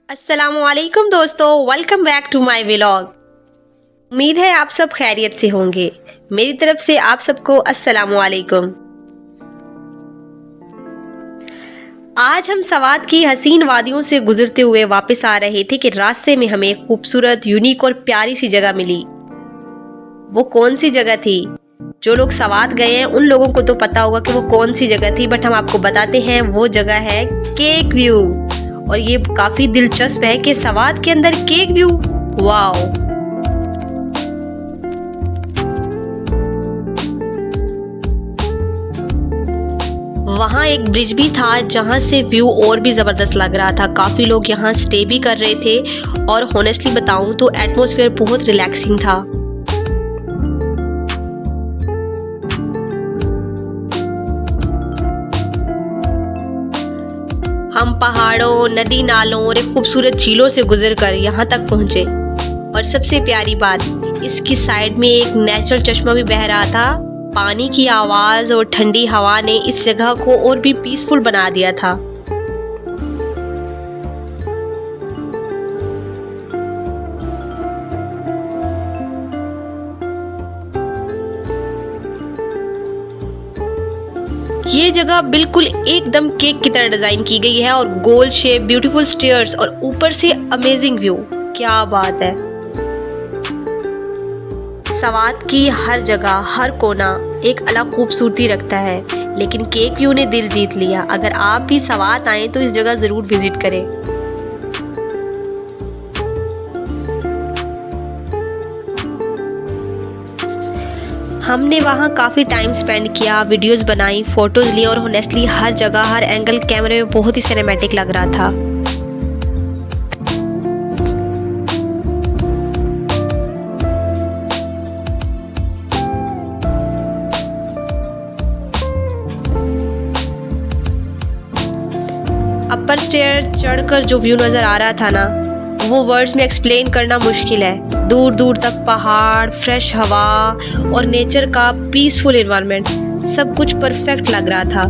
अस्सलामुअलैकुम दोस्तों, welcome back to my vlog. उम्मीद है आप सब खैरियत से होंगे। मेरी तरफ से आप सबको अस्सलामुअलैकुम। आज हम सवात की हसीन वादियों से गुजरते हुए वापस आ रहे थे कि रास्ते में हमें एक खूबसूरत, यूनिक और प्यारी सी जगह मिली। वो कौन सी जगह थी? जो लोग सवात गए हैं उन लोगों को तो पता होगा कि वो कौन सी जगह थी, बट हम आपको बताते हैं। वो जगह है केक व्यू। और ये काफी दिलचस्प है कि सवात के अंदर केक व्यू। वाओ! वहाँ एक ब्रिज भी था जहाँ से व्यू और भी जबरदस्त लग रहा था। काफी लोग यहाँ स्टे भी कर रहे थे और होनेस्टली बताऊं तो एटमॉस्फेयर बहुत रिलैक्सिंग था। हम पहाड़ों, नदी नालों और एक खूबसूरत झीलों से गुजरकर यहाँ तक पहुँचे। और सबसे प्यारी बात, इसकी साइड में एक नेचुरल चश्मा भी बह रहा था। पानी की आवाज और ठंडी हवा ने इस जगह को और भी पीसफुल बना दिया था। ये जगह बिल्कुल एकदम केक की तरह डिजाइन की गई है और गोल शेप, ब्यूटीफुल स्टेयर्स और ऊपर से अमेजिंग व्यू। क्या बात है! सवात की हर जगह, हर कोना एक अलग खूबसूरती रखता है, लेकिन केक व्यू ने दिल जीत लिया। अगर आप भी सवात आए तो इस जगह जरूर विजिट करें। हमने वहाँ काफ़ी टाइम स्पेंड किया, वीडियोस बनाई, फोटोज ली और होनेस्टली हर जगह, हर एंगल कैमरे में बहुत ही सिनेमैटिक लग रहा था। अपर स्टेयर चढ़कर जो व्यू नज़र आ रहा था ना, वो वर्ड्स में एक्सप्लेन करना मुश्किल है। दूर दूर तक पहाड़, फ्रेश हवा और नेचर का पीसफुल एनवायरनमेंट, सब कुछ परफेक्ट लग रहा था।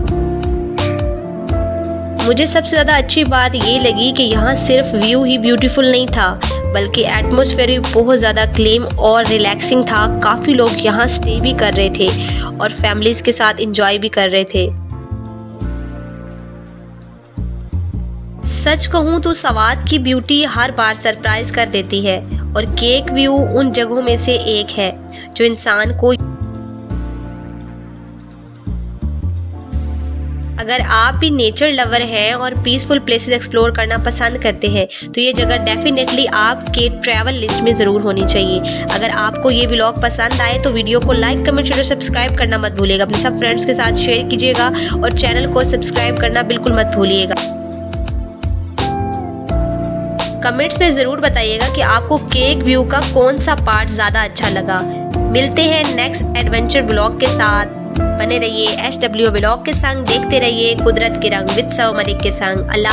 मुझे सबसे ज़्यादा अच्छी बात ये लगी कि यहाँ सिर्फ व्यू ही ब्यूटीफुल नहीं था, बल्कि एटमॉस्फेयर भी बहुत ज़्यादा क्लीन और रिलैक्सिंग था। काफ़ी लोग यहाँ स्टे भी कर रहे थे और फैमिलीज़ के साथ इंजॉय भी कर रहे थे। सच कहूँ तो सवात की ब्यूटी हर बार सरप्राइज कर देती है और केक व्यू उन जगहों में से एक है जो इंसान को, अगर आप भी नेचर लवर हैं और पीसफुल प्लेसेस एक्सप्लोर करना पसंद करते हैं तो ये जगह डेफिनेटली आपके ट्रैवल लिस्ट में ज़रूर होनी चाहिए। अगर आपको ये व्लॉग पसंद आए तो वीडियो को लाइक, कमेंट, शेयर और सब्सक्राइब करना मत भूलिएगा। अपने सब फ्रेंड्स के साथ शेयर कीजिएगा और चैनल को सब्सक्राइब करना बिल्कुल मत भूलिएगा। कमेंट्स में ज़रूर बताइएगा कि आपको केक व्यू का कौन सा पार्ट ज़्यादा अच्छा लगा। मिलते हैं नेक्स्ट एडवेंचर व्लॉग के साथ। बने रहिए SW व्लॉग के संग, देखते रहिए कुदरत के रंग विद सौ मलिक के संग। अल्लाह।